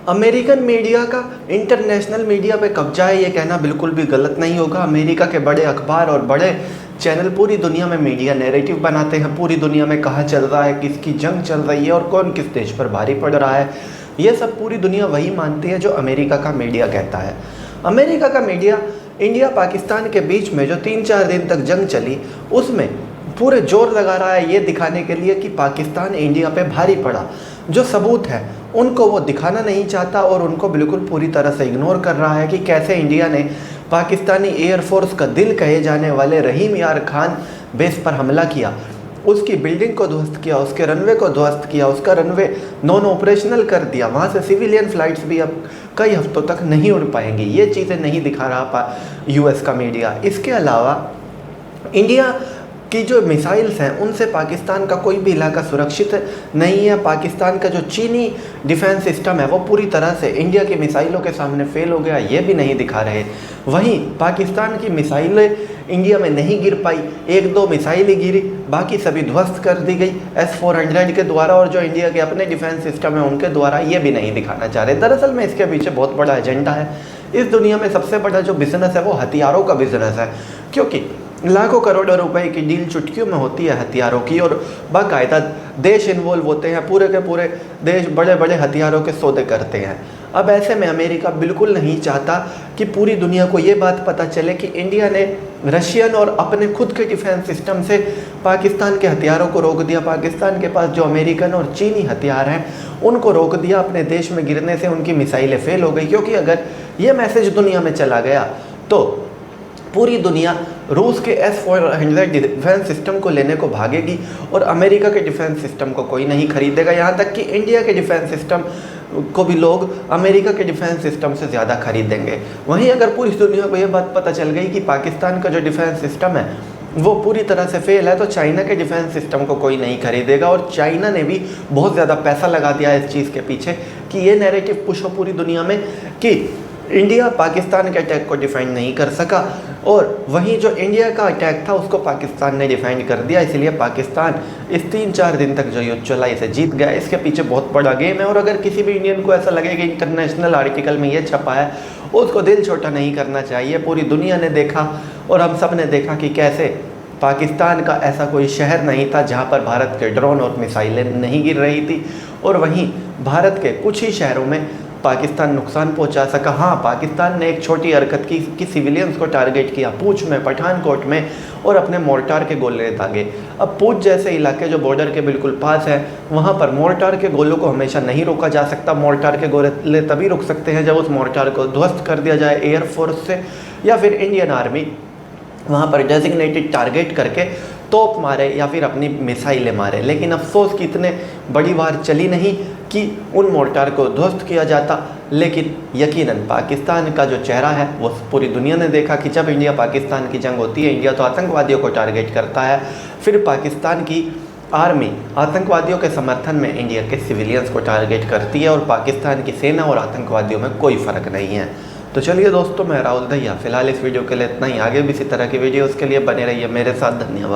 American media का international media पे कब्जा है, ये कहना बिल्कुल भी गलत नहीं होगा। अमेरिका के बड़े अखबार और बड़े चैनल पूरी दुनिया में मीडिया नैरेटिव बनाते हैं, पूरी दुनिया में कहाँ चल रहा है, किसकी जंग चल रही है और कौन किस देश पर भारी पड़ रहा है, ये सब पूरी दुनिया वही मानती है जो अमेरिका का मीडिया कहता है। अमेरिका का मीडिया इंडिया पाकिस्तान के बीच में जो 3-4 दिन तक जंग चली उसमें पूरे जोर लगा रहा है ये दिखाने के लिए कि पाकिस्तान इंडिया पे भारी पड़ा। जो सबूत है उनको वो दिखाना नहीं चाहता और उनको बिल्कुल पूरी तरह से इग्नोर कर रहा है कि कैसे इंडिया ने पाकिस्तानी एयरफोर्स का दिल कहे जाने वाले रहीम यार खान बेस पर हमला किया, उसकी बिल्डिंग को ध्वस्त किया, उसके रनवे को ध्वस्त किया, उसका रनवे नॉन ऑपरेशनल कर दिया। वहाँ से सिविलियन फ्लाइट्स भी अब कई हफ्तों तक नहीं उड़ पाएंगी। ये चीज़ें नहीं दिखा रहा यूएस का मीडिया। इसके अलावा इंडिया की जो मिसाइल्स हैं उनसे पाकिस्तान का कोई भी इलाका सुरक्षित नहीं है। पाकिस्तान का जो चीनी डिफेंस सिस्टम है वो पूरी तरह से इंडिया की मिसाइलों के सामने फेल हो गया, ये भी नहीं दिखा रहे। वहीं पाकिस्तान की मिसाइलें इंडिया में नहीं गिर पाई, 1-2 मिसाइलें गिरी, बाकी सभी ध्वस्त कर दी गई S-400 के द्वारा और जो इंडिया के अपने डिफेंस सिस्टम है उनके द्वारा, ये भी नहीं दिखाना चाह रहे। दरअसल में इसके पीछे बहुत बड़ा एजेंडा है। इस दुनिया में सबसे बड़ा जो बिज़नेस है वो हथियारों का बिज़नेस है, क्योंकि लाखों करोड़ों रुपए की डील चुटकियों में होती है हथियारों की और बाकायदा देश इन्वॉल्व होते हैं, पूरे के पूरे देश बड़े बड़े हथियारों के सौदे करते हैं। अब ऐसे में अमेरिका बिल्कुल नहीं चाहता कि पूरी दुनिया को ये बात पता चले कि इंडिया ने रशियन और अपने खुद के डिफेंस सिस्टम से पाकिस्तान के हथियारों को रोक दिया। पाकिस्तान के पास जो अमेरिकन और चीनी हथियार हैं उनको रोक दिया, अपने देश में गिरने से उनकी मिसाइलें फेल हो गई। क्योंकि अगर ये मैसेज दुनिया में चला गया तो पूरी दुनिया रूस के S-400 डिफेंस सिस्टम को लेने को भागेगी और अमेरिका के डिफेंस सिस्टम को कोई नहीं खरीदेगा। यहाँ तक कि इंडिया के डिफेंस सिस्टम को भी लोग अमेरिका के डिफेंस सिस्टम से ज़्यादा खरीदेंगे। वहीं अगर पूरी दुनिया को ये बात पता चल गई कि पाकिस्तान का जो डिफेंस सिस्टम है वो पूरी तरह से फेल है तो चाइना के डिफेंस सिस्टम को कोई नहीं खरीदेगा। और चाइना ने भी बहुत ज़्यादा पैसा लगा दिया है इस चीज़ के पीछे कि ये नैरेटिव पुश हो पूरी दुनिया में कि इंडिया पाकिस्तान के अटैक को डिफेंड नहीं कर सका और वहीं जो इंडिया का अटैक था उसको पाकिस्तान ने डिफेंड कर दिया। इसलिए पाकिस्तान इस 3-4 दिन तक जो युद्ध चला इसे जीत गया। इसके पीछे बहुत बड़ा गेम है और अगर किसी भी इंडियन को ऐसा लगे कि इंटरनेशनल आर्टिकल में ये छपा है, उसको दिल छोटा नहीं करना चाहिए। पूरी दुनिया ने देखा और हम सब ने देखा कि कैसे पाकिस्तान का ऐसा कोई शहर नहीं था जहाँ पर भारत के ड्रोन और मिसाइलें नहीं गिर रही थी और वहीं भारत के कुछ ही शहरों में पाकिस्तान नुकसान पहुंचा सका। हाँ, पाकिस्तान ने एक छोटी हरकत की कि सिविलियंस को टारगेट किया पूंछ में, पठानकोट में और अपने मोर्टार के गोले दागे। अब पूंछ जैसे इलाके जो बॉर्डर के बिल्कुल पास है वहाँ पर मोर्टार के गोलों को हमेशा नहीं रोका जा सकता। मोर्टार के गोले तभी रुक सकते हैं जब उस मोर्टार को ध्वस्त कर दिया जाए एयरफोर्स से या फिर इंडियन आर्मी वहाँ पर डेजिग्नेटेड टारगेट करके तोप मारे या फिर अपनी मिसाइलें मारे। लेकिन अफसोस कि इतने बड़ी वार चली नहीं कि उन मोर्टार को ध्वस्त किया जाता। लेकिन यकीनन पाकिस्तान का जो चेहरा है वो पूरी दुनिया ने देखा कि जब इंडिया पाकिस्तान की जंग होती है, इंडिया तो आतंकवादियों को टारगेट करता है, फिर पाकिस्तान की आर्मी आतंकवादियों के समर्थन में इंडिया के सिविलियंस को टारगेट करती है और पाकिस्तान की सेना और आतंकवादियों में कोई फ़र्क नहीं है। तो चलिए दोस्तों, मैं राहुल दहिया फ़िलहाल इस वीडियो के लिए इतना ही। आगे भी इसी तरह की वीडियोज़ के लिए बने रहिए मेरे साथ। धन्यवाद।